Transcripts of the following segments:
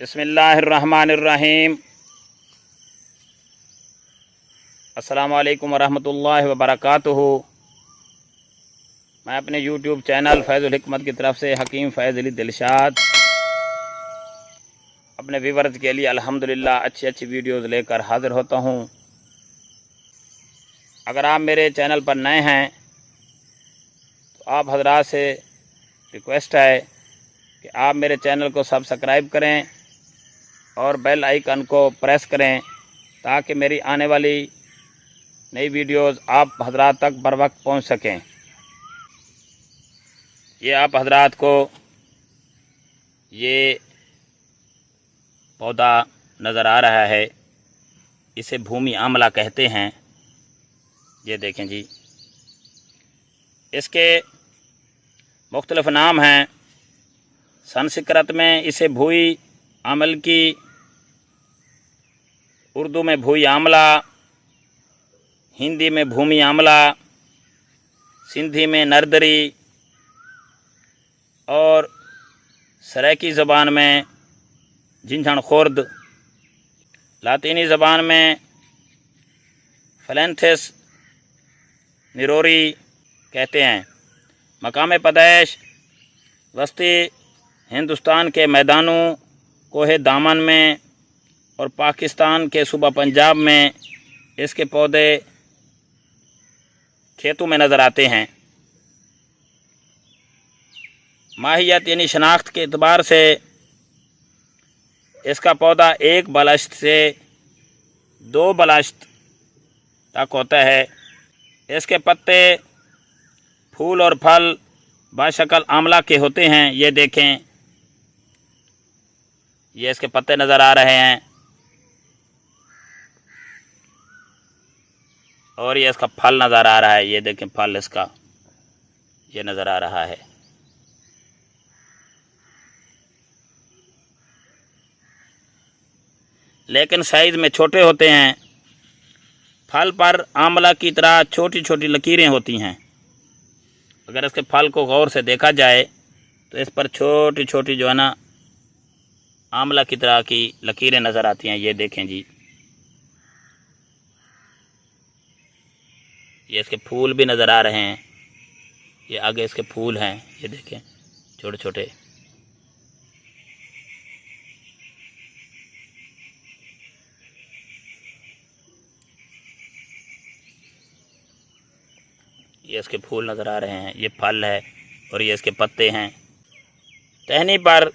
बिस्मिल्लाहिर्रहमानिर्रहीम। अस्सलामु अलैकुम वरहमतुल्लाहि वबरकातुहू। मैं अपने यूट्यूब चैनल फैज़ुल हिकमत की तरफ से हकीम फ़ैज़ अली दिलशाद अपने व्यूअर्स के लिए अल्हम्दुलिल्लाह अच्छी वीडियोज़ लेकर हाज़िर होता हूँ। अगर आप मेरे चैनल पर नए हैं तो आप हज़रात से रिक्वेस्ट है कि आप मेरे चैनल को सब्सक्राइब करें और बेल आइकन को प्रेस करें ताकि मेरी आने वाली नई वीडियोज़ आप हज़रात तक बर वक्त पहुँच सकें। ये आप हज़रात को ये पौधा नज़र आ रहा है, इसे भूमि आंवला कहते हैं। ये देखें जी, इसके मुख्तलिफ नाम हैं। संस्कृत में इसे भूई आमल की, उर्दू में भूई आंवला, हिंदी में भूमि आंवला, सिंधी में नरदरी और सराइकी ज़बान में झिंझण खुर्द, लातीनी ज़बान में फैलेंथिस निरोरी कहते हैं। मकाम पैदाइश वस्ती हिंदुस्तान के मैदानों कोहे दामन में और पाकिस्तान के सूबा पंजाब में इसके पौधे खेतों में नज़र आते हैं। माहियत यानी शनाख्त के एतबार से इसका पौधा एक बलश्त से 2 बलश्त तक होता है। इसके पत्ते, फूल और फल बाशक्ल आंवला के होते हैं। ये देखें, ये इसके पत्ते नज़र आ रहे हैं और ये इसका फल नज़र आ रहा है। ये देखें, फल इसका ये नज़र आ रहा है। लेकिन साइज़ में छोटे होते हैं। फल पर आंवला की तरह छोटी छोटी लकीरें होती हैं। अगर इसके फल को गौर से देखा जाए तो इस पर छोटी छोटी जो है ना आंवला की तरह की लकीरें नज़र आती हैं। ये देखें जी, ये इसके फूल भी नज़र आ रहे हैं। ये आगे इसके फूल हैं, ये देखें छोटे छोटे। ये इसके फूल नज़र आ रहे हैं, ये फल है और ये इसके पत्ते हैं। टहनी पर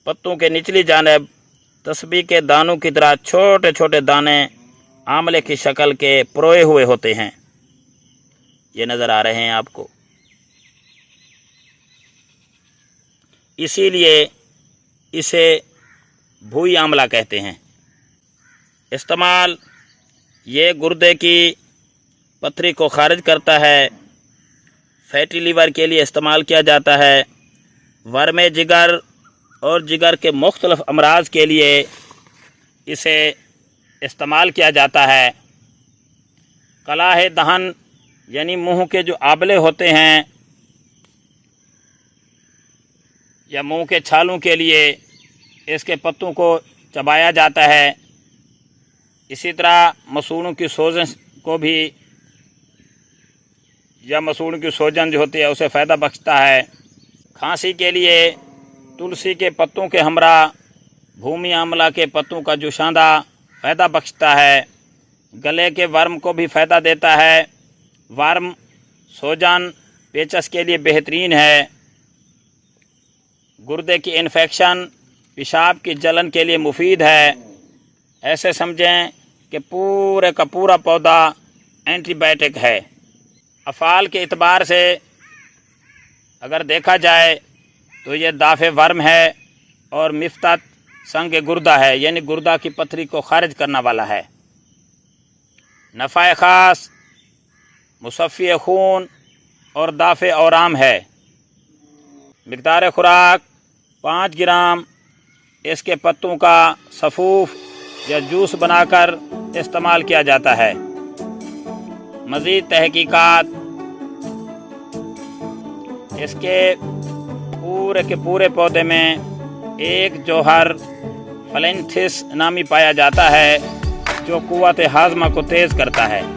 पत्तों के निचली जानिब तस्बीह के दानों की तरह छोटे छोटे दाने आंवले की शक्ल के परोए हुए होते हैं। ये नज़र आ रहे हैं आपको। इसीलिए इसे भूई आंवला कहते हैं। इस्तेमाल ये गुर्दे की पथरी को खारिज करता है। फैटी लीवर के लिए इस्तेमाल किया जाता है। वर्म जिगर और जिगर के मुख्तलिफ अमराज के लिए इसे इस्तेमाल किया जाता है। कलाह दहन यानी मुंह के जो आबले होते हैं या मुंह के छालों के लिए इसके पत्तों को चबाया जाता है। इसी तरह मसूड़ों की सोजन को भी या मसूड़ की सोजन जो होती है उसे फ़ायदा बख्शता है। खांसी के लिए तुलसी के पत्तों के हमरा भूमि आंवला के पत्तों का जुशांदा फ़ायदा बख्शता है। गले के वर्म को भी फ़ायदा देता है। वर्म, सोजन, पेचस के लिए बेहतरीन है। गुर्दे की इन्फेक्शन, पेशाब की जलन के लिए मुफीद है। ऐसे समझें कि पूरे का पूरा पौधा एंटीबायोटिक है। अफ़ाल के एतबार से अगर देखा जाए तो ये दाफ़े वर्म है और मिफ्तात संग गुर्दा है, यानी गुर्दा की पथरी को खारिज करने वाला है। नफ़ा ख़ास, मुसफ़ी खून और दाफ़े औराम है। मिक़दार खुराक 5 ग्राम इसके पत्तों का सफ़ूफ़ या जूस बनाकर इस्तेमाल किया जाता है। मज़ीद तहकीकात इसके पूरे के पूरे पौधे में एक जौहर फ्लेंथिस नामी पाया जाता है जो कुव्वत हाजमा को तेज़ करता है।